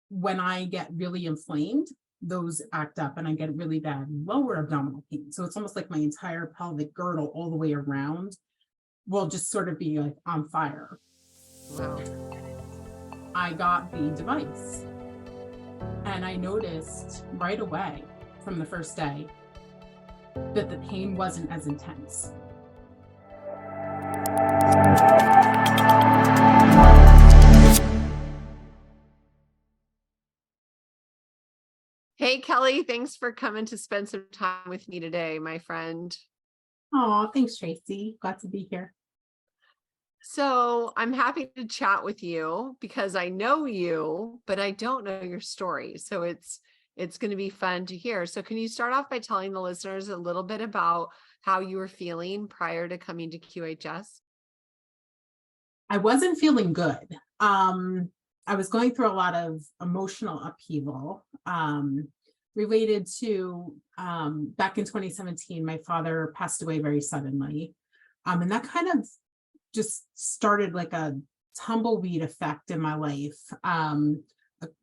when I get really inflamed, those act up and I get really bad lower abdominal pain. So it's almost like my entire pelvic girdle all the way around will just sort of be like on fire. Wow. I got the device and I noticed right away from the first day that the pain wasn't as intense. Hey, Kelly, thanks for coming to spend some time with me today, my friend. Oh, thanks, Tracy. Glad to be here. So I'm happy to chat with you because I know you, but I don't know your story. So it's going to be fun to hear. So can you start off by telling the listeners a little bit about how you were feeling prior to coming to QHS? I wasn't feeling good. I was going through a lot of emotional upheaval related to back in 2017, my father passed away very suddenly. And that kind of just started like a tumbleweed effect in my life.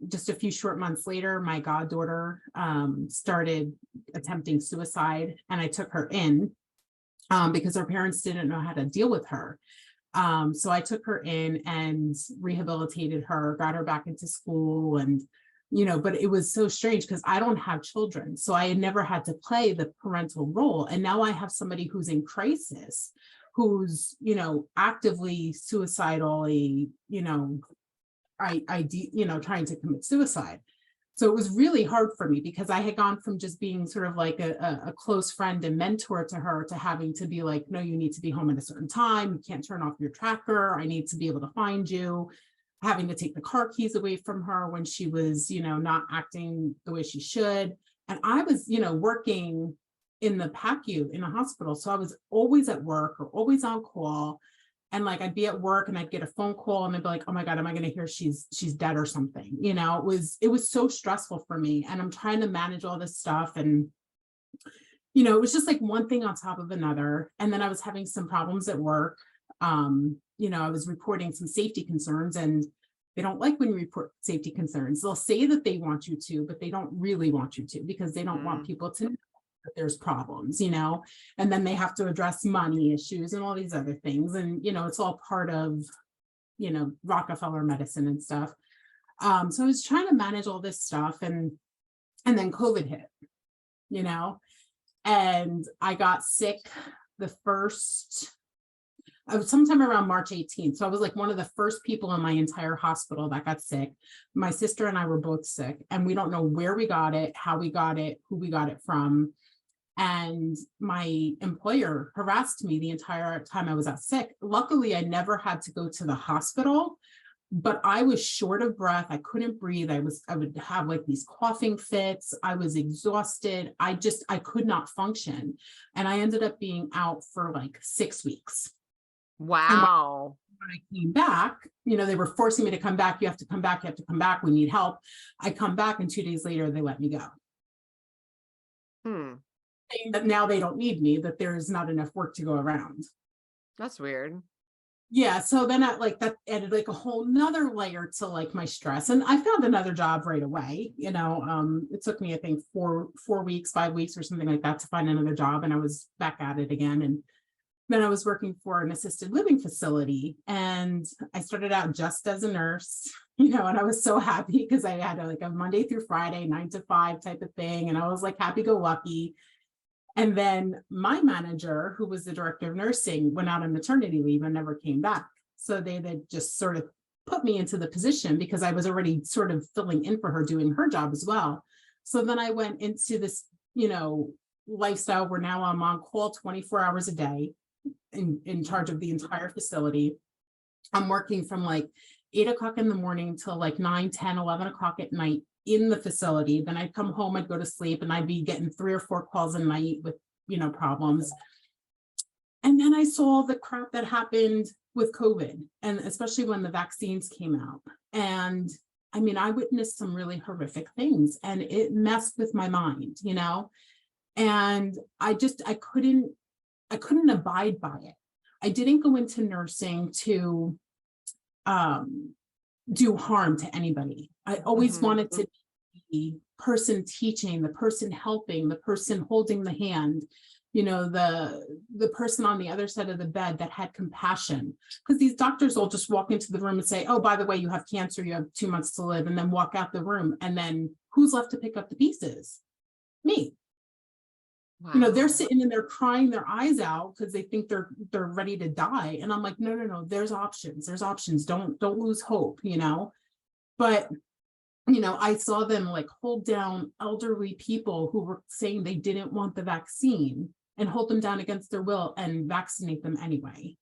Just a few short months later, my goddaughter started attempting suicide, and I took her in because her parents didn't know how to deal with her. So I took her in and rehabilitated her, got her back into school, and but it was so strange because I don't have children. So I had never had to play the parental role. And now I have somebody who's in crisis, who's, actively suicidally, trying to commit suicide. So it was really hard for me because I had gone from just being sort of like a close friend and mentor to her to having to be like, no, you need to be home at a certain time. You can't turn off your tracker. I need to be able to find you. Having to take the car keys away from her when she was, not acting the way she should. And I was, working in the PACU in a hospital. So I was always at work or always on call. And like, I'd be at work and I'd get a phone call and I'd be like, oh my God, am I going to hear she's dead or something? It was so stressful for me. And I'm trying to manage all this stuff. And, it was just like one thing on top of another. And then I was having some problems at work. I was reporting some safety concerns, and they don't like when you report safety concerns. They'll say that they want you to, but they don't really want you to because they don't want people to know that there's problems, and then they have to address money issues and all these other things. And, it's all part of, Rockefeller medicine and stuff. So I was trying to manage all this stuff, and then COVID hit, and I got sick sometime around March 18th. So I was like one of the first people in my entire hospital that got sick. My sister and I were both sick, and we don't know where we got it, how we got it, who we got it from. And my employer harassed me the entire time I was out sick. Luckily, I never had to go to the hospital, but I was short of breath. I couldn't breathe. I would have like these coughing fits. I was exhausted. I could not function. And I ended up being out for like 6 weeks. Wow. When I came back, they were forcing me to come back. You have to come back. You have to come back. We need help. I come back, and 2 days later, they let me go. Saying that now they don't need me, that there's not enough work to go around. That's weird. Yeah. So then that added like a whole nother layer to like my stress. And I found another job right away. It took me, I think 5 weeks or something like that to find another job. And I was back at it again. And then I was working for an assisted living facility, and I started out just as a nurse, and I was so happy because I had like a Monday through Friday, 9 to 5 type of thing. And I was like happy go lucky. And then my manager, who was the director of nursing, went out on maternity leave and never came back. So they just sort of put me into the position because I was already sort of filling in for her, doing her job as well. So then I went into this, lifestyle where now I'm on call 24 hours a day, in charge of the entire facility. I'm working from like 8 o'clock in the morning till like 9, 10, 11 o'clock at night in the facility. Then I'd come home, I'd go to sleep, and I'd be getting 3 or 4 calls a night with, problems. And then I saw the crap that happened with COVID, and especially when the vaccines came out. And I mean, I witnessed some really horrific things, and it messed with my mind, and I couldn't abide by it. I didn't go into nursing to do harm to anybody. I always Mhm. wanted to be the person teaching, the person helping, the person holding the hand, the person on the other side of the bed that had compassion. Because these doctors will just walk into the room and say, oh, by the way, you have cancer, you have 2 months to live, and then walk out the room. And then who's left to pick up the pieces? Me. They're Wow. sitting in there crying their eyes out because they think they're ready to die. And I'm like, no, there's options. There's options. Don't lose hope. But I saw them like hold down elderly people who were saying they didn't want the vaccine and hold them down against their will and vaccinate them anyway.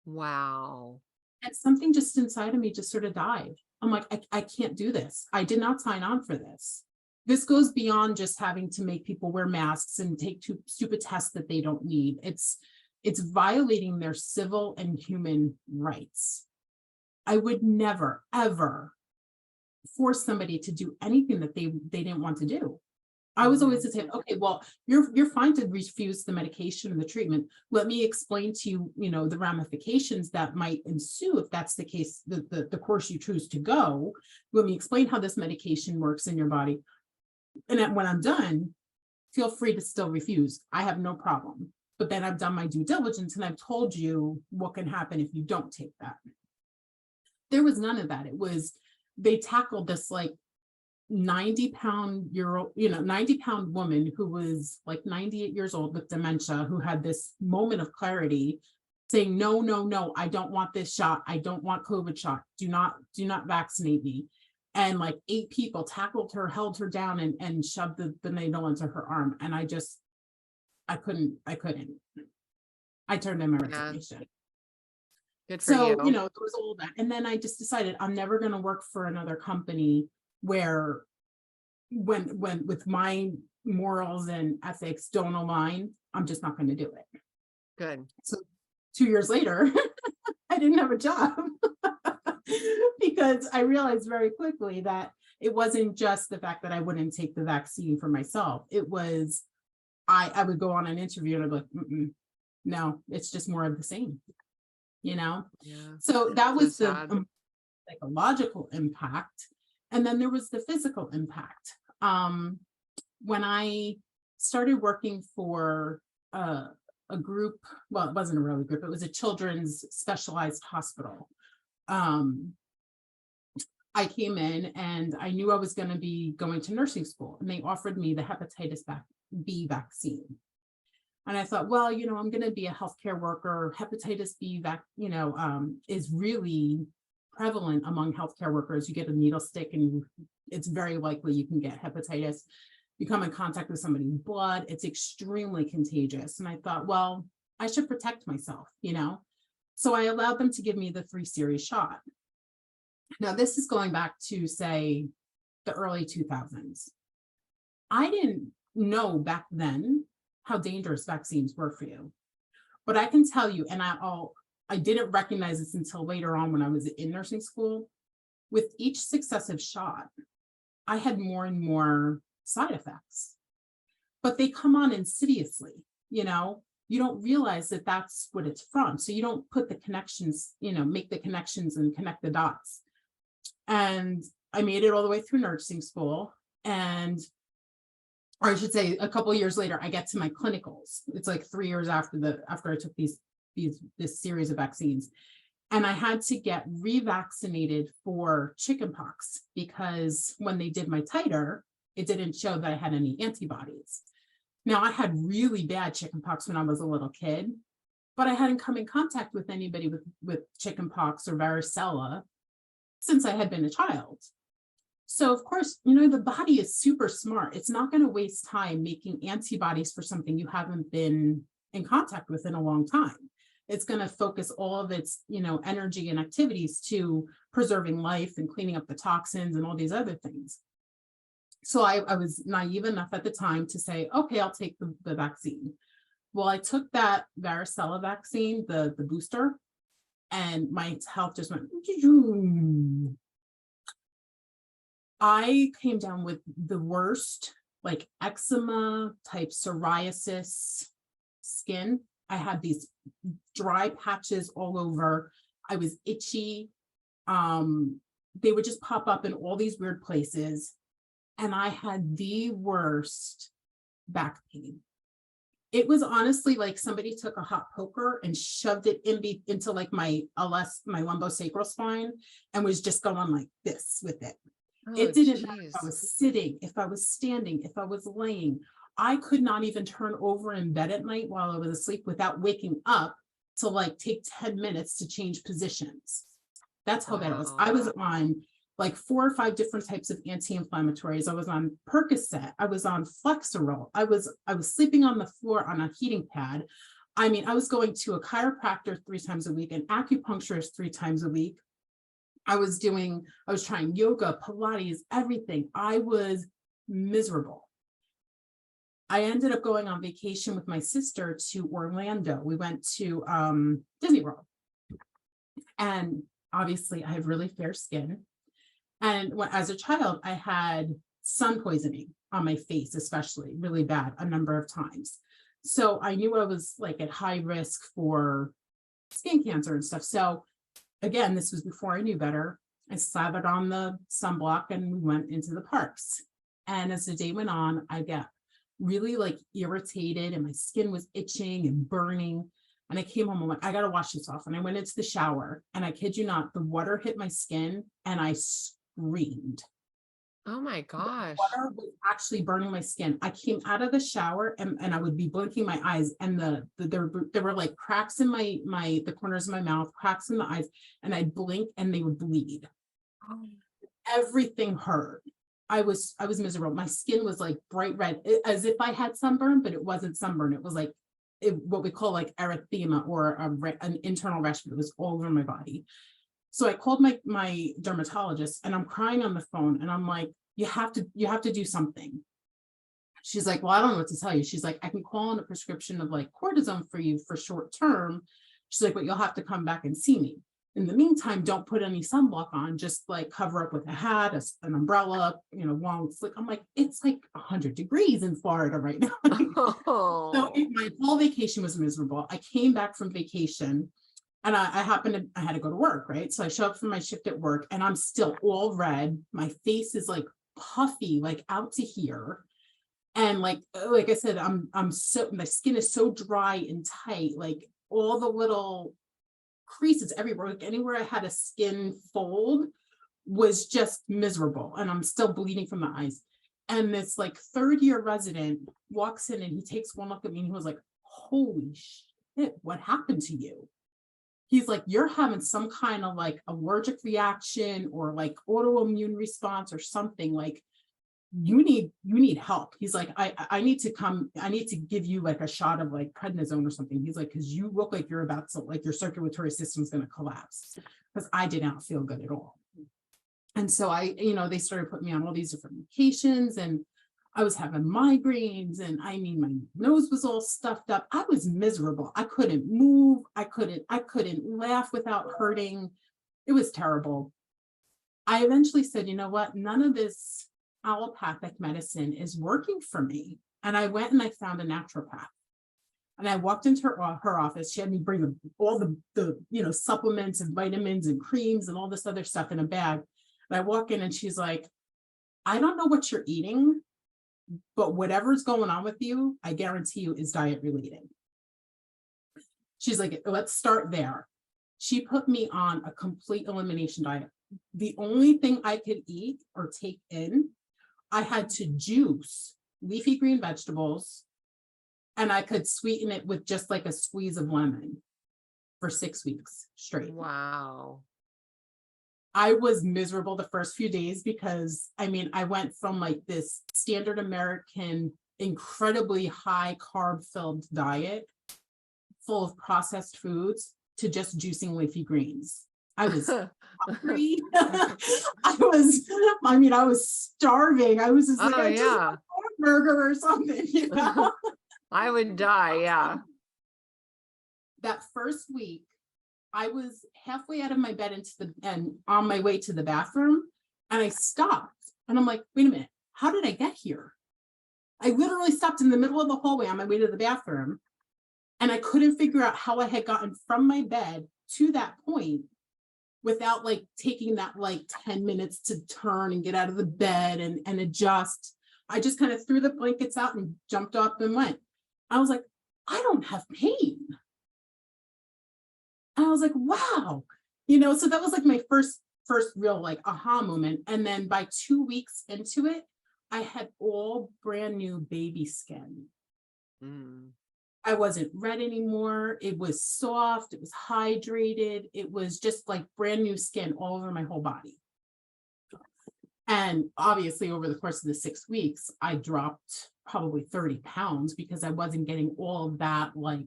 Wow. And something just inside of me just sort of died. I'm like, I can't do this. I did not sign on for this. This goes beyond just having to make people wear masks and take two stupid tests that they don't need. It's violating their civil and human rights. I would never, ever force somebody to do anything that they didn't want to do. I was always to say, okay, well, you're fine to refuse the medication and the treatment. Let me explain to you, the ramifications that might ensue if that's the case, the course you choose to go. Let me explain how this medication works in your body. And then when I'm done, feel free to still refuse. I have no problem. But then I've done my due diligence and I've told you what can happen if you don't take that. There was none of that. It was, they tackled this like 90-pound woman who was like 98 years old with dementia, who had this moment of clarity saying, no, I don't want this shot. I don't want COVID shot. Do not vaccinate me. And like 8 people tackled her, held her down and shoved the needle into her arm. And I couldn't. I turned in my resignation. Good for you. There was all that. And then I just decided I'm never going to work for another company where when with my morals and ethics don't align, I'm just not going to do it. Good. So 2 years later, I didn't have a job because I realized very quickly that it wasn't just the fact that I wouldn't take the vaccine for myself. It was, I would go on an interview and I'd be like, no, it's just more of the same, Yeah. So that was the psychological impact. And then there was the physical impact. When I started working for a group, well, it wasn't a really group, it was a children's specialized hospital. I came in and I knew I was going to be going to nursing school, and they offered me the hepatitis B vaccine. And I thought, well, I'm going to be a healthcare worker. Hepatitis B is really prevalent among healthcare workers. You get a needle stick and it's very likely you can get hepatitis. You come in contact with somebody's blood. It's extremely contagious. And I thought, well, I should protect myself, So I allowed them to give me the 3-series shot. Now, this is going back to, say, the early 2000s. I didn't know back then how dangerous vaccines were for you. But I can tell you, and I didn't recognize this until later on when I was in nursing school, with each successive shot, I had more and more side effects. But they come on insidiously, you don't realize that that's what it's from. So you don't put the connections, make the connections and connect the dots. And I made it all the way through nursing school. And, or I should say, a couple of years later, I get to my clinicals. It's like 3 years after I took this series of vaccines. And I had to get revaccinated for chickenpox because when they did my titer, it didn't show that I had any antibodies. Now, I had really bad chickenpox when I was a little kid, but I hadn't come in contact with anybody with chickenpox or varicella since I had been a child. So of course, the body is super smart. It's not going to waste time making antibodies for something you haven't been in contact with in a long time. It's going to focus all of its, energy and activities to preserving life and cleaning up the toxins and all these other things. So I was naive enough at the time to say, okay, I'll take the vaccine. Well, I took that varicella vaccine, the booster, and my health just went. I came down with the worst, like eczema type psoriasis skin. I had these dry patches all over. I was itchy. they would just pop up in all these weird places. And I had the worst back pain. It was honestly like somebody took a hot poker and shoved it into like my lumbosacral spine and was just going like this with it. It didn't matter if I was sitting, if I was standing, if I was laying. I could not even turn over in bed at night while I was asleep without waking up to like take 10 minutes to change positions. That's how bad it was. I was on like 4 or 5 different types of anti-inflammatories. I was on Percocet. I was on Flexeril. I was sleeping on the floor on a heating pad. I mean, I was going to a chiropractor 3 times a week, an acupuncturist 3 times a week. I was trying yoga, Pilates, everything. I was miserable. I ended up going on vacation with my sister to Orlando. We went to Disney World. And obviously I have really fair skin. And as a child, I had sun poisoning on my face, especially really bad a number of times. So I knew I was like at high risk for skin cancer and stuff. So again, this was before I knew better. I slathered on the sunblock and we went into the parks. And as the day went on, I got really like irritated and my skin was itching and burning. And I came home, I'm like, I got to wash this off. And I went into the shower and I kid you not, the water hit my skin and I screamed. Oh my gosh. The water was actually burning my skin. I came out of the shower and I would be blinking my eyes and there were like cracks in the corners of my mouth, cracks in the eyes, and I'd blink and they would bleed. Oh. Everything hurt. I was miserable. My skin was like bright red, as if I had sunburn, but it wasn't sunburn. It was like what we call like erythema or an internal rash, but it was all over my body. So I called my dermatologist and I'm crying on the phone and I'm like, you have to do something. She's like, well, I don't know what to tell you. She's like, I can call in a prescription of like cortisone for you for short term. She's like, but you'll have to come back and see me. In the meantime, don't put any sunblock on, just like cover up with a hat, an umbrella, long sleeve. I'm like, it's like 100 degrees in Florida right now. Oh. So my whole vacation was miserable. I came back from vacation and I had to go to work, right? So I show up for my shift at work and I'm still all red. My face is like puffy, like out to here. And like I said, my skin is so dry and tight, like all the little creases everywhere, like anywhere I had a skin fold was just miserable. And I'm still bleeding from the eyes. And this like 3rd-year resident walks in and he takes one look at me and he was like, holy shit, what happened to you? He's like, you're having some kind of like allergic reaction or like autoimmune response or something. Like you need help. He's like, I need to give you like a shot of like prednisone or something. He's like, because you look like you're about to, like your circulatory system's going to collapse. Because I did not feel good at all. And so they started putting me on all these different medications and I was having migraines and I mean, my nose was all stuffed up. I was miserable. I couldn't move. I couldn't laugh without hurting. It was terrible. I eventually said, you know what? None of this allopathic medicine is working for me. And I went and I found a naturopath. And I walked into her office. She had me bring all the supplements and vitamins and creams and all this other stuff in a bag. And I walk in and she's like, I don't know what you're eating, but whatever's going on with you, I guarantee you is diet related. She's like, let's start there. She put me on a complete elimination diet. The only thing I could eat or take in, I had to juice leafy green vegetables and I could sweeten it with just like a squeeze of lemon for 6 weeks straight. Wow. I was miserable the first few days because I went from like this standard American, incredibly high carb filled diet full of processed foods to just juicing leafy greens. I was hungry. I was starving. I was just like, I just want a burger or something, I would die, yeah. That first week, I was halfway out of my bed and on my way to the bathroom, and I stopped. And I'm like, wait a minute, how did I get here? I literally stopped in the middle of the hallway on my way to the bathroom, and I couldn't figure out how I had gotten from my bed to that point. without like taking that like 10 minutes to turn and get out of the bed and adjust. I just kind of threw the blankets out and jumped up and went. I was like, I don't have pain. I was like, wow, so that was like my first real like aha moment. And then by 2 weeks into it, I had all brand new baby skin. I wasn't red anymore. It was soft. It was hydrated. It was just like brand new skin all over my whole body. And obviously over the course of the 6 weeks, I dropped probably 30 pounds because I wasn't getting all of that like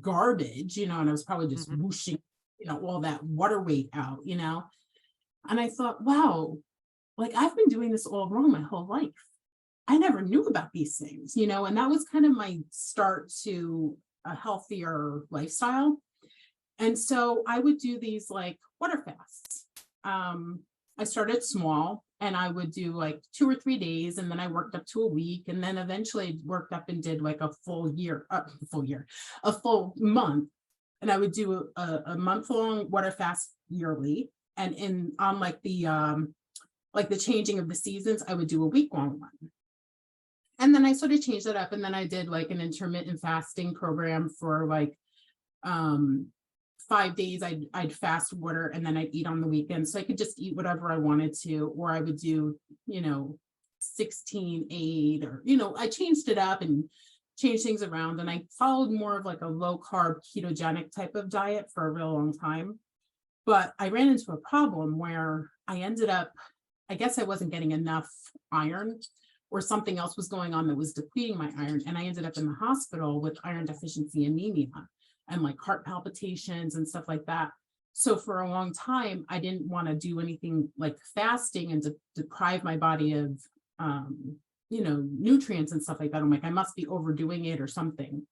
garbage, and I was probably just whooshing, all that water weight out, and I thought, wow, like I've been doing this all wrong my whole life. I never knew about these things, and that was kind of my start to a healthier lifestyle. And so I would do these like water fasts. I started small and I would do like 2 or 3 days, and then I worked up to a week, and then eventually worked up and did like a full month. And I would do a month-long water fast yearly. And on like the changing of the seasons, I would do a week-long one. And then I sort of changed it up, and then I did like an intermittent fasting program for like 5 days. I'd fast water, and then I'd eat on the weekend, so I could just eat whatever I wanted to, or I would do 16-8, or I changed it up and changed things around, and I followed more of like a low carb ketogenic type of diet for a real long time. But I ran into a problem where I ended up, I guess I wasn't getting enough iron, or something else was going on that was depleting my iron, and I ended up in the hospital with iron deficiency anemia and like heart palpitations and stuff like that. So for a long time, I didn't want to do anything like fasting and to deprive my body of, nutrients and stuff like that. I'm like, I must be overdoing it or something.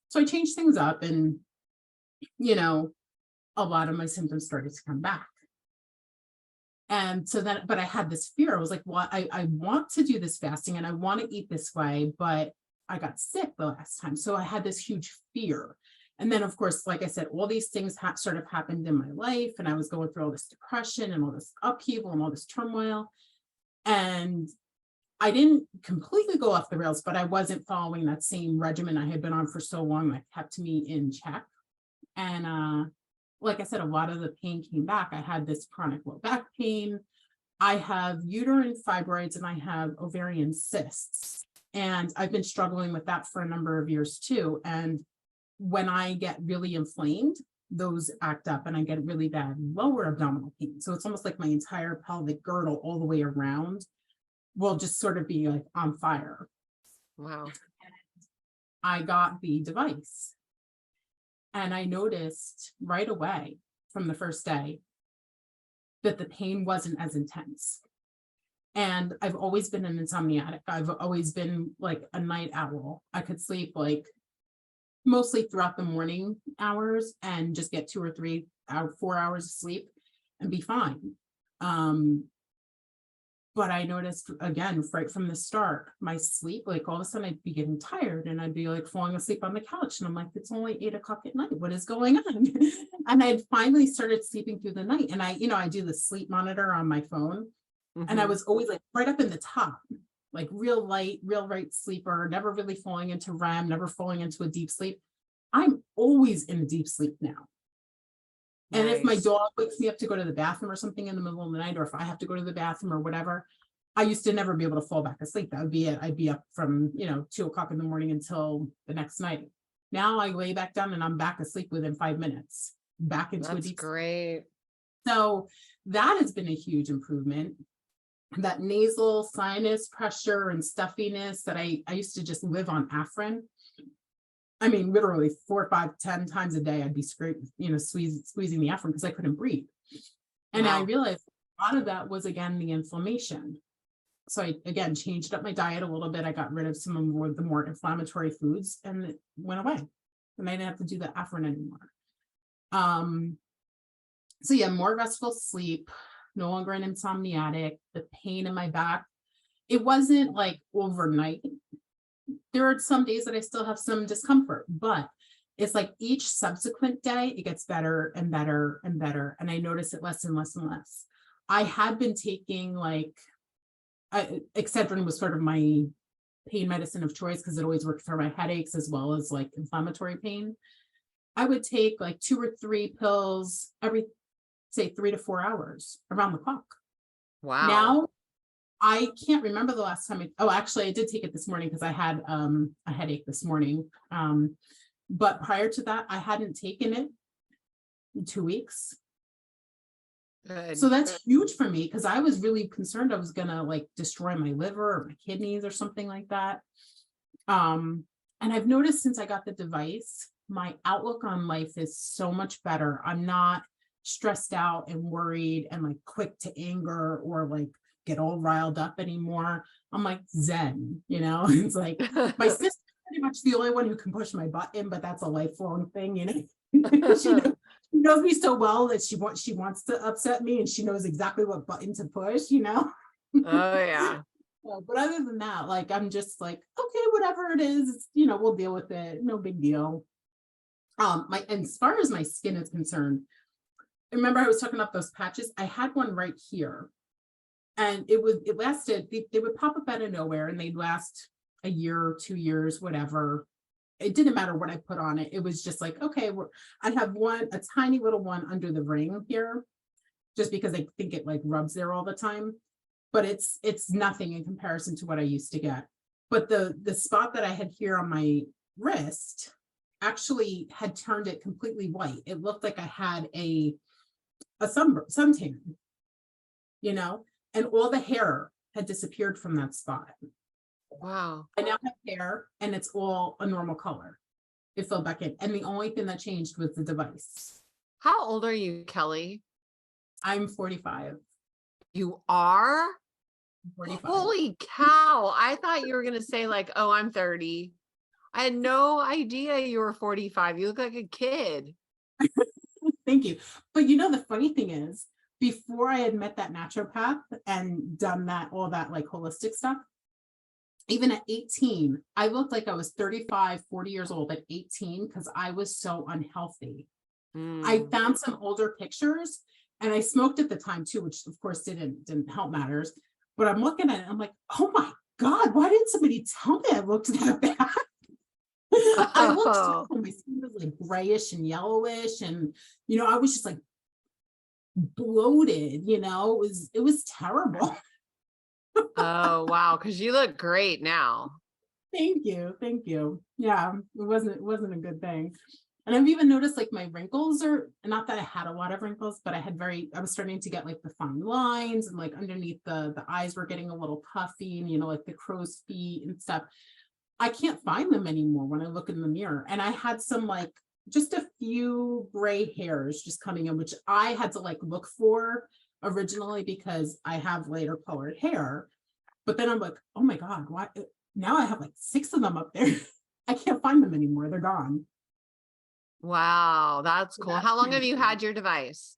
So I changed things up, and, a lot of my symptoms started to come back. And so then, but I had this fear. I was like, well, I want to do this fasting and I want to eat this way, but I got sick the last time. So I had this huge fear. And then, of course, like I said, all these things sort of happened in my life, and I was going through all this depression and all this upheaval and all this turmoil. And I didn't completely go off the rails, but I wasn't following that same regimen I had been on for so long that kept me in check. And like I said, a lot of the pain came back. I had this chronic low back pain. I have uterine fibroids and I have ovarian cysts. And I've been struggling with that for a number of years too. And when I get really inflamed, those act up and I get really bad lower abdominal pain. So it's almost like my entire pelvic girdle all the way around will just sort of be like on fire. Wow. I got the device and I noticed right away from the first day that the pain wasn't as intense. And I've always been an insomniac. I've always been like a night owl. I could sleep like mostly throughout the morning hours and just get 2 or 3 4 hours of sleep and be fine. But I noticed again, right from the start, my sleep, like all of a sudden I'd be getting tired and I'd be like falling asleep on the couch. And I'm like, it's only 8 o'clock at night. What is going on? And I'd finally started sleeping through the night. And I do the sleep monitor on my phone. And I was always like right up in the top, like real light, real right sleeper, never really falling into REM, never falling into a deep sleep. I'm always in a deep sleep now. And if my dog wakes me up to go to the bathroom or something in the middle of the night, or if I have to go to the bathroom or whatever, I used to never be able to fall back asleep. That would be it. I'd be up from, 2 o'clock in the morning until the next night. Now I lay back down and I'm back asleep within 5 minutes, back into a deep sleep. Great. So that has been a huge improvement. That nasal sinus pressure and stuffiness that I used to just live on Afrin. I mean, literally 4, 5, 10 times a day, I'd be squeezing the Afrin because I couldn't breathe. And I realized a lot of that was, again, the inflammation. So I, again, changed up my diet a little bit. I got rid of some of the more inflammatory foods and it went away. And I didn't have to do the Afrin anymore. So yeah, more restful sleep, no longer an insomniatic, the pain in my back. It wasn't like overnight. There are some days that I still have some discomfort, but it's like each subsequent day, it gets better and better and better. And I notice it less and less and less. I had been taking like, Excedrin was sort of my pain medicine of choice because it always worked for my headaches as well as like inflammatory pain. I would take like 2 or 3 pills every, say, 3 to 4 hours around the clock. Wow. Now, I can't remember the last time. Actually, I did take it this morning because I had a headache this morning. But prior to that, I hadn't taken it in 2 weeks. Good. So that's huge for me because I was really concerned I was gonna like destroy my liver or my kidneys or something like that. And I've noticed since I got the device, my outlook on life is so much better. I'm not stressed out and worried and like quick to anger or like get all riled up anymore. I'm like zen, you know. It's like my sister's pretty much the only one who can push my button, but that's a lifelong thing, you know. She knows me so well that she wants to upset me and she knows exactly what button to push, you know. Oh yeah. But other than that, like I'm just like, okay, whatever it is, you know, we'll deal with it. No big deal. And as far as my skin is concerned, remember I was talking about those patches? I had one right here. And it lasted, they would pop up out of nowhere and they'd last a year, 2 years, whatever. It didn't matter what I put on it. It was just like, okay, I have a tiny little one under the ring here, just because I think it like rubs there all the time. But it's nothing in comparison to what I used to get. But the spot that I had here on my wrist actually had turned it completely white. It looked like I had a suntan, you know, and all the hair had disappeared from that spot. Wow. I now have hair and it's all a normal color. It filled back in. And the only thing that changed was the device. How old are you, Kelly? I'm 45. You are? 45. Holy cow. I thought you were going to say like, oh, I'm 30. I had no idea you were 45. You look like a kid. Thank you. But you know, the funny thing is, before I had met that naturopath and done all that like holistic stuff, even at 18, I looked like I was 35, 40 years old at 18 because I was so unhealthy. I found some older pictures and I smoked at the time too, which of course didn't help matters. But I'm looking at it, I'm like, oh my God, why didn't somebody tell me I looked that bad? I looked so, my skin was like grayish and yellowish, and you know, I was just like bloated, you know, it was terrible. Oh wow, because you look great now. Thank you. Yeah, it wasn't a good thing. And I've even noticed like my wrinkles are not that I had a lot of wrinkles, but I was starting to get like the fine lines and like underneath the eyes were getting a little puffy and, you know, like the crow's feet and stuff. I can't find them anymore when I look in the mirror. And I had some like just a few gray hairs just coming in, which I had to like look for originally because I have lighter colored hair. But then I'm like, oh my God, why? Now I have like 6 of them up there. I can't find them anymore. They're gone. Wow, that's cool. That's How long have you cool. had your device?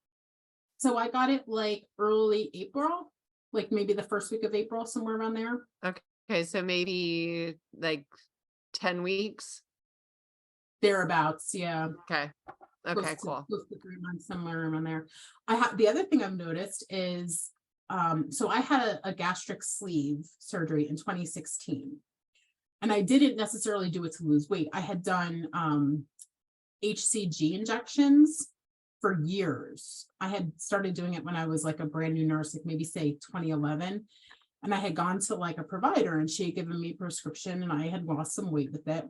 So I got it like early April, like maybe the first week of April, somewhere around there. Okay, so maybe like 10 weeks. Thereabouts, yeah. Okay. Okay, cool. Close to 3 months, somewhere around there. The other thing I've noticed is, so I had a gastric sleeve surgery in 2016. And I didn't necessarily do it to lose weight. I had done HCG injections for years. I had started doing it when I was like a brand new nurse, like maybe say 2011. And I had gone to like a provider and she had given me a prescription and I had lost some weight with it.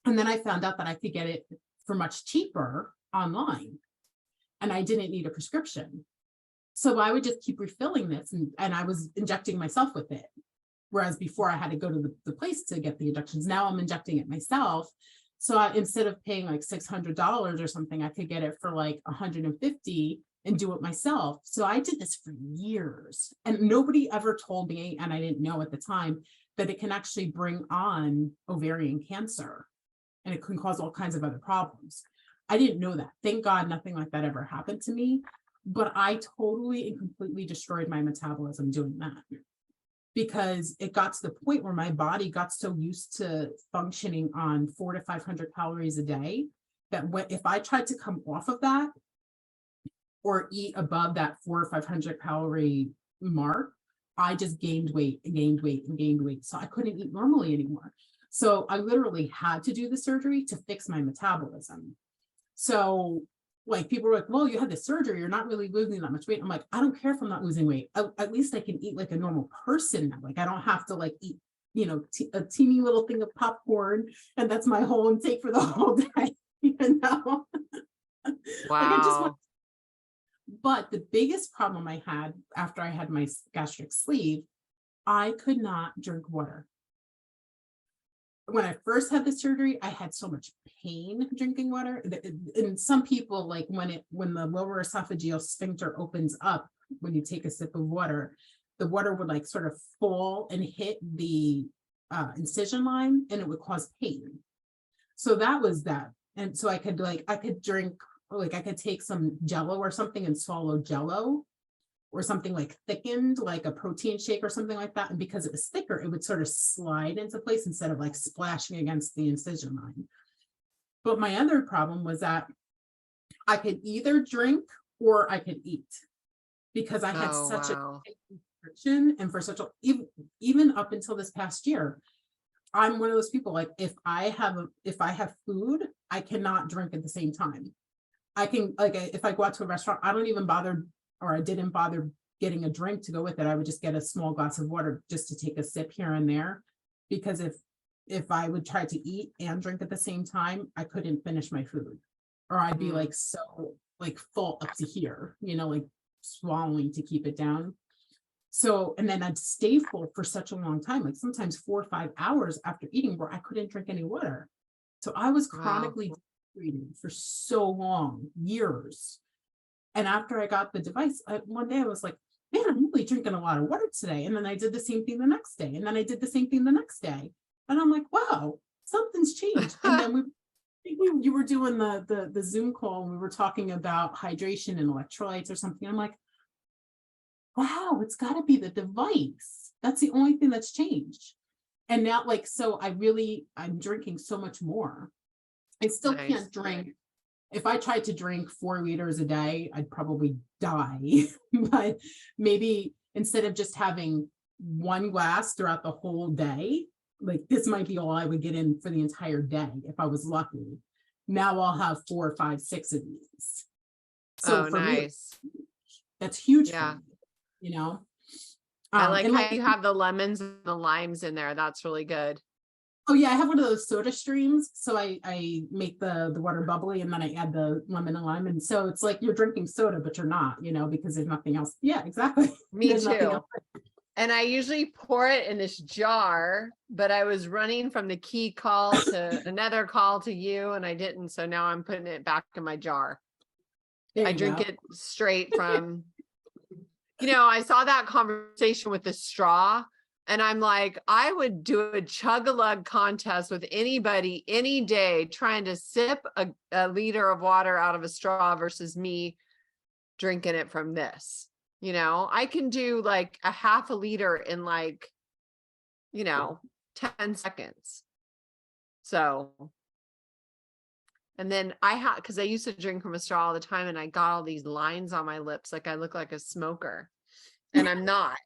And then I found out that I could get it for much cheaper online and I didn't need a prescription. So I would just keep refilling this and I was injecting myself with it. Whereas before I had to go to the place to get the injections. Now I'm injecting it myself. So instead of paying like $600 or something, I could get it for like $150 and do it myself. So I did this for years and nobody ever told me, and I didn't know at the time, that it can actually bring on ovarian cancer and it can cause all kinds of other problems. I didn't know that. Thank God nothing like that ever happened to me, but I totally and completely destroyed my metabolism doing that. Because it got to the point where my body got so used to functioning on 400 to 500 calories a day that if I tried to come off of that or eat above that 400 or 500 calorie mark, I just gained weight and gained weight and gained weight. So I couldn't eat normally anymore. So I literally had to do the surgery to fix my metabolism. So like people were like, well, you had the surgery, you're not really losing that much weight. I'm like, I don't care if I'm not losing weight. At least I can eat like a normal person now. Like I don't have to like eat, you know, a teeny little thing of popcorn, and that's my whole intake for the whole day. You know, like I just want. Wow. But the biggest problem I had after I had my gastric sleeve, I could not drink water. When I first had the surgery, I had so much pain drinking water. And some people, like when the lower esophageal sphincter opens up, when you take a sip of water, the water would like sort of fall and hit the incision line, and it would cause pain. So that was that. And so I could drink, like I could take some Jello or something and swallow Jello, or something like thickened, like a protein shake or something like that. And because it was thicker, it would sort of slide into place instead of like splashing against the incision line. But my other problem was that I could either drink or I could eat, because I had such a restriction. And for such a, even up until this past year, I'm one of those people, like if I have food, I cannot drink at the same time. I can, like, if I go out to a restaurant, I don't even bother, or I didn't bother getting a drink to go with it. I would just get a small glass of water just to take a sip here and there, because if I would try to eat and drink at the same time, I couldn't finish my food, or I'd be like so like full up to here, you know, like swallowing to keep it down. So, and then I'd stay full for such a long time, like sometimes 4 or 5 hours after eating, where I couldn't drink any water. So I was chronically dehydrated for so long, years. And after I got the device, one day I was like, man, I'm really drinking a lot of water today. And then I did the same thing the next day. And then I did the same thing the next day. And I'm like, wow, something's changed. And then you were doing the Zoom call, and we were talking about hydration and electrolytes or something. I'm like, wow, it's got to be the device. That's the only thing that's changed. And now, like, so I'm drinking so much more. I still can't drink. If I tried to drink 4 liters a day, I'd probably die. But maybe instead of just having one glass throughout the whole day, like this might be all I would get in for the entire day if I was lucky. Now I'll have 4, 5, 6 of these. So for me, that's huge for me, you know? I like how you have the lemons and the limes in there. That's really good. Oh yeah, I have one of those soda streams. So I make the water bubbly, and then I add the lemon and lime. And so it's like you're drinking soda, but you're not, you know, because there's nothing else. Yeah, exactly. Me too. And I usually pour it in this jar, but I was running from the key call to another call to you, and I didn't. So now I'm putting it back in my jar. I drink it straight from, you know, I saw that conversation with the straw, and I'm like, I would do a chug-a-lug contest with anybody any day trying to sip a liter of water out of a straw versus me drinking it from this. You know, I can do like a half a liter in like, you know, 10 seconds. So, and then because I used to drink from a straw all the time, and I got all these lines on my lips, like I look like a smoker, and I'm not.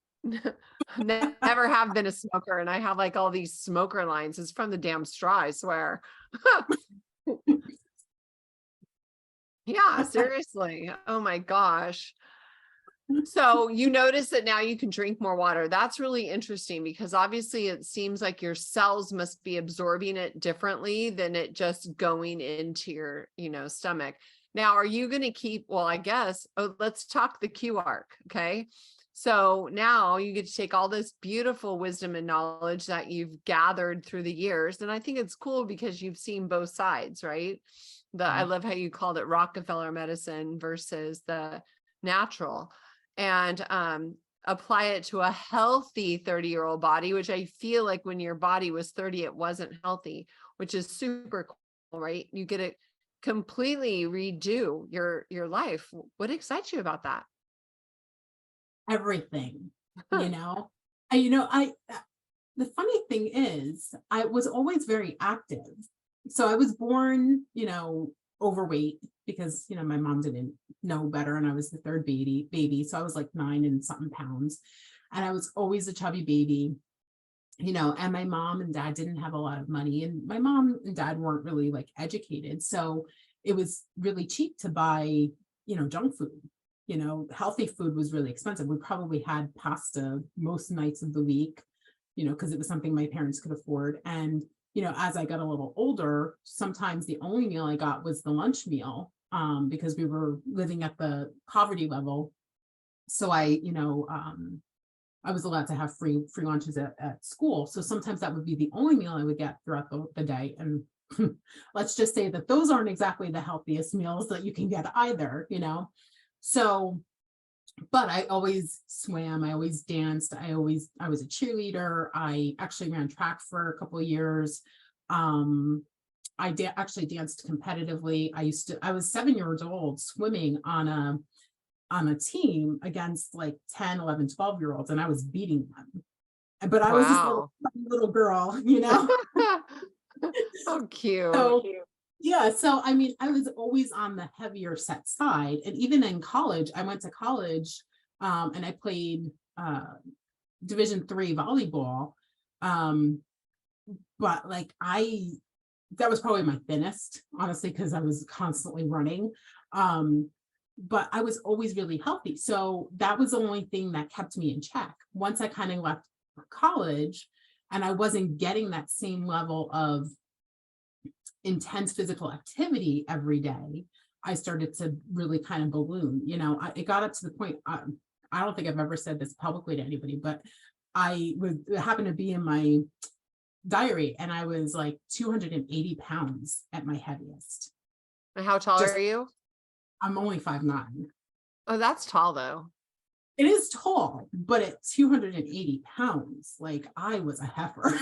Never have been a smoker, and I have like all these smoker lines. It's from the damn straw, I swear. Yeah, seriously. Oh my gosh. So you notice that now you can drink more water. That's really interesting, because obviously it seems like your cells must be absorbing it differently than it just going into your, you know, stomach. Now, are you going to keep, well, I guess, let's talk the Q arc. Okay. So now you get to take all this beautiful wisdom and knowledge that you've gathered through the years. And I think it's cool because you've seen both sides, right? I love how you called it Rockefeller medicine versus the natural, and apply it to a healthy 30-year-old body, which I feel like when your body was 30, it wasn't healthy, which is super cool, right? You get to completely redo your life. What excites you about that? Everything, you know. The funny thing is, I was always very active. So I was born, you know, overweight because, my mom didn't know better and I was the third baby. So I was like 9 and something pounds. And I was always a chubby baby, and my mom and dad didn't have a lot of money, and my mom and dad weren't really like educated. So it was really cheap to buy, junk food. Healthy food was really expensive. We probably had pasta most nights of the week, because it was something my parents could afford. And, as I got a little older, sometimes the only meal I got was the lunch meal, because we were living at the poverty level. So I was allowed to have free lunches at school. So sometimes that would be the only meal I would get throughout the day. And let's just say that those aren't exactly the healthiest meals that you can get either, So, but I always swam, I always danced, I was a cheerleader. I actually ran track for a couple of years. I actually danced competitively. I was 7 years old swimming on a team against like 10, 11, 12-year-olds, and I was beating them. But I was this little girl, Oh, cute. So, yeah. So, I mean, I was always on the heavier set side. And even in college, I went to college, and I played Division III volleyball. But like that was probably my thinnest, honestly, because I was constantly running. But I was always really healthy. So that was the only thing that kept me in check. Once I kind of left for college and I wasn't getting that same level of intense physical activity every day, I started to really kind of balloon. It got up to the point, I don't think I've ever said this publicly to anybody, but it happened to be in my diary, and I was like 280 pounds at my heaviest. And how tall are you? I'm only 5'9". Oh, that's tall though. It is tall, but at 280 pounds, like I was a heifer.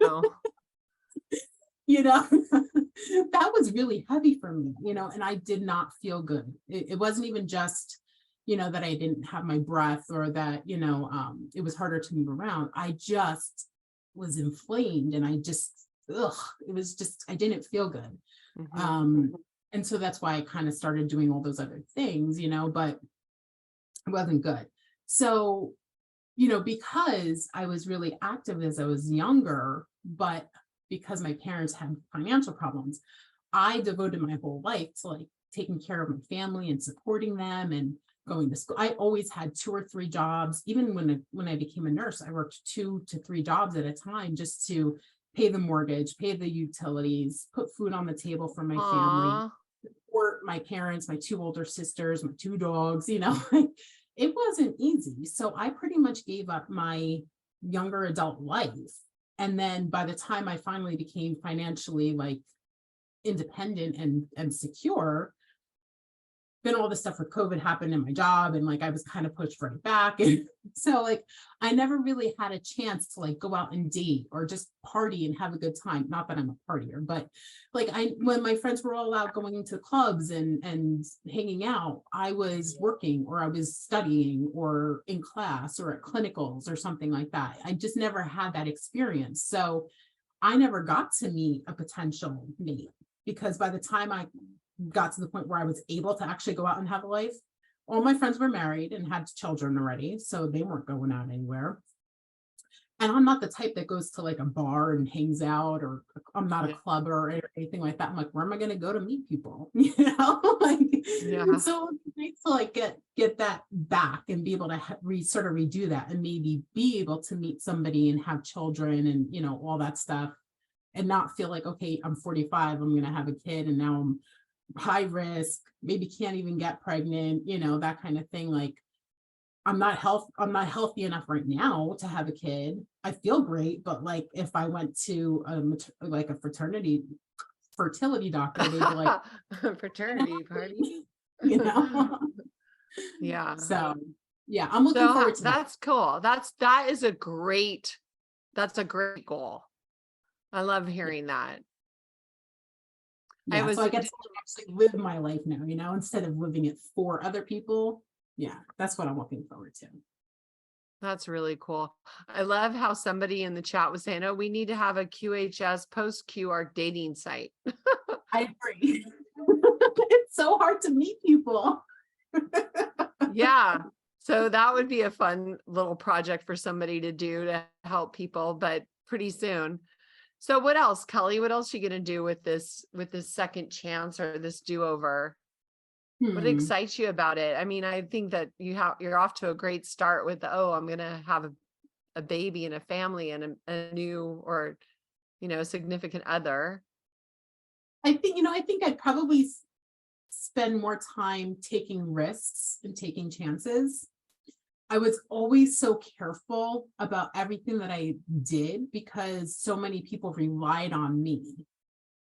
Oh. That was really heavy for me, and I did not feel good. It wasn't even just, that I didn't have my breath or that, it was harder to move around. I just was inflamed and it was just, I didn't feel good. Mm-hmm. And so that's why I kind of started doing all those other things, but it wasn't good. So, because I was really active as I was younger, but because my parents had financial problems, I devoted my whole life to like taking care of my family and supporting them and going to school. I always had 2 or 3 jobs. Even when I became a nurse, I worked 2 to 3 jobs at a time just to pay the mortgage, pay the utilities, put food on the table for my family, support my parents, my 2 older sisters, my 2 dogs, it wasn't easy. So I pretty much gave up my younger adult life. And then by the time I finally became financially like independent and secure, then all this stuff with COVID happened in my job, and like I was kind of pushed right back. And so like I never really had a chance to like go out and date or just party and have a good time. Not that I'm a partier, but like when my friends were all out going to clubs and hanging out, I was working or I was studying or in class or at clinicals or something like that. I just never had that experience. So I never got to meet a potential mate, because by the time I got to the point where I was able to actually go out and have a life, all my friends were married and had children already, so they weren't going out anywhere. And I'm not the type that goes to like a bar and hangs out, or I'm not a clubber or anything like that. I'm like, where am I going to go to meet people? So it's nice to like get that back and be able to sort of redo that and maybe be able to meet somebody and have children and all that stuff, and not feel like, okay, I'm 45, I'm going to have a kid, and now I'm high risk, maybe can't even get pregnant, that kind of thing. Like I'm not healthy enough right now to have a kid. I feel great, but like if I went to a fertility doctor, they'd be like fraternity party. Yeah. So yeah, I'm looking forward to that. That's cool. That's a great goal. I love hearing that. Yeah, so I get to actually live my life now, instead of living it for other people. Yeah, that's what I'm looking forward to. That's really cool. I love how somebody in the chat was saying, oh, we need to have a QHS post-Q our dating site. I agree. It's so hard to meet people. Yeah. So that would be a fun little project for somebody to do to help people, but pretty soon. So what else, Kelly? What else are you going to do with this second chance or this do-over? What excites you about it? I mean, I think that you're off to a great start with I'm going to have a baby and a family and a new or, significant other. I think I'd probably spend more time taking risks and taking chances. I was always so careful about everything that I did because so many people relied on me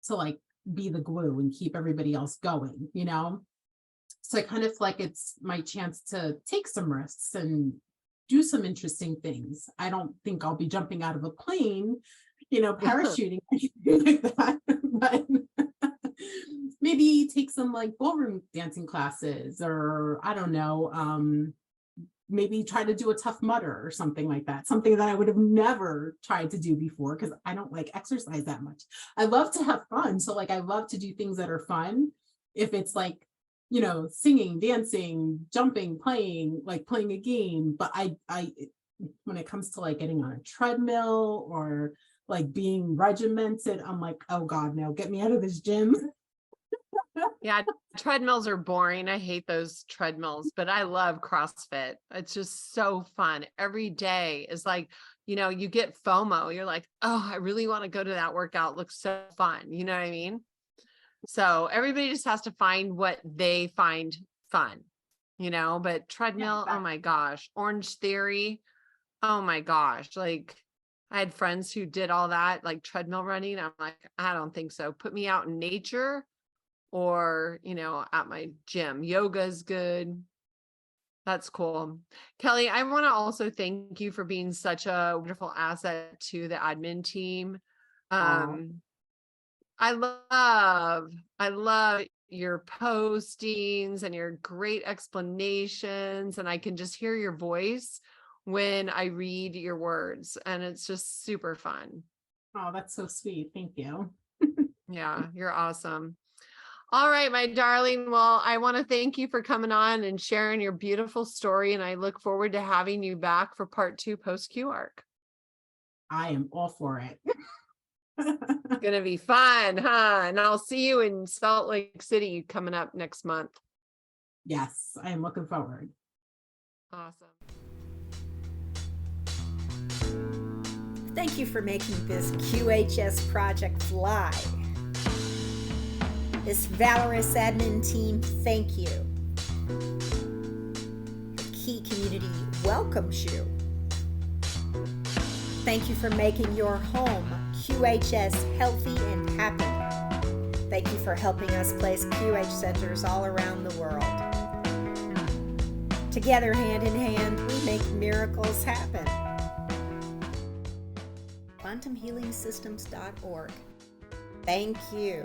to like be the glue and keep everybody else going, So I kind of feel like it's my chance to take some risks and do some interesting things. I don't think I'll be jumping out of a plane, parachuting or anything like that, but maybe take some like ballroom dancing classes, or I don't know, maybe try to do a Tough Mudder or something like that, something that I would have never tried to do before because I don't like exercise that much. I love to have fun. So like I love to do things that are fun. If it's like, singing, dancing, jumping, playing a game. But I when it comes to like getting on a treadmill or like being regimented, I'm like, oh God, no, get me out of this gym. Yeah, treadmills are boring. I hate those treadmills, but I love CrossFit. It's just so fun. Every day is like, you get FOMO. You're like, oh, I really want to go to that workout. It looks so fun. You know what I mean? So everybody just has to find what they find fun, but treadmill, oh my gosh, Orange Theory. Oh my gosh. Like I had friends who did all that, like treadmill running. I'm like, I don't think so. Put me out in nature or, at my gym. Yoga is good. That's cool. Kelly, I want to also thank you for being such a wonderful asset to the admin team. I love your postings and your great explanations, and I can just hear your voice when I read your words, and it's just super fun. Oh, that's so sweet. Thank you. Yeah, you're awesome. All right, my darling. Well, I want to thank you for coming on and sharing your beautiful story, and I look forward to having you back for part 2 post-Q arc. I am all for it. It's going to be fun, huh? And I'll see you in Salt Lake City coming up next month. Yes, I am looking forward. Awesome. Thank you for making this QHS project fly. This valorous admin team, thank you. The Key community welcomes you. Thank you for making your home QHS healthy and happy. Thank you for helping us place QH centers all around the world. Together, hand in hand, we make miracles happen. QuantumHealingSystems.org. Thank you.